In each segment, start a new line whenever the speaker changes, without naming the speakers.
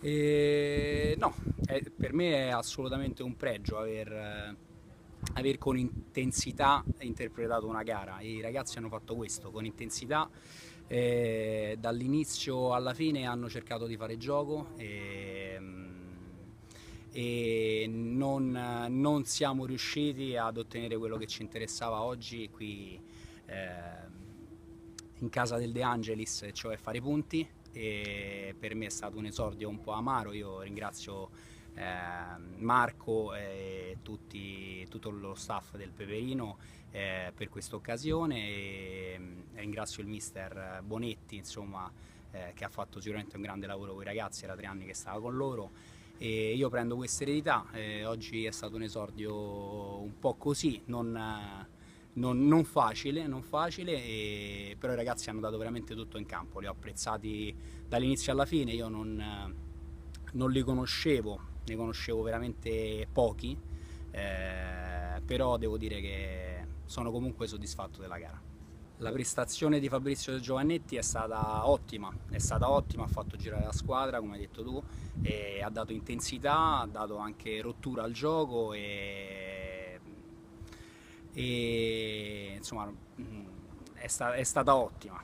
No, per me è assolutamente un pregio aver con intensità interpretato una gara. I ragazzi hanno fatto questo con intensità, dall'inizio alla fine hanno cercato di fare gioco e non siamo riusciti ad ottenere quello che ci interessava oggi qui in casa del De Angelis, cioè fare punti. E per me è stato un esordio un po' amaro. Io ringrazio Marco e tutto lo staff del Peperino per questa occasione e ringrazio il mister Bonetti, insomma, che ha fatto sicuramente un grande lavoro con i ragazzi, era 3 anni che stava con loro e io prendo questa eredità. Oggi è stato un esordio un po' così, non facile, però i ragazzi hanno dato veramente tutto in campo, li ho apprezzati dall'inizio alla fine. Io non li conoscevo, ne conoscevo veramente pochi, però devo dire che sono comunque soddisfatto della gara. La prestazione di Fabrizio Giovannetti è stata ottima, ha fatto girare la squadra come hai detto tu, e ha dato intensità, ha dato anche rottura al gioco e insomma è stata ottima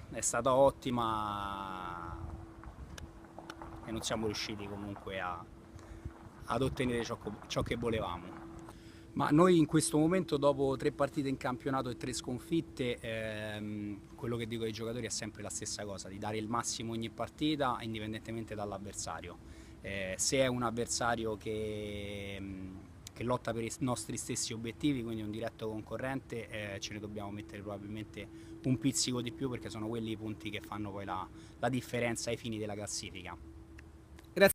e non siamo riusciti comunque ad ottenere ciò che volevamo. Ma noi in questo momento, dopo 3 partite in campionato e 3 sconfitte, quello che dico ai giocatori è sempre la stessa cosa, di dare il massimo ogni partita, indipendentemente dall'avversario. Se è un avversario che lotta per i nostri stessi obiettivi, quindi un diretto concorrente, ce ne dobbiamo mettere probabilmente un pizzico di più perché sono quelli i punti che fanno poi la differenza ai fini della classifica.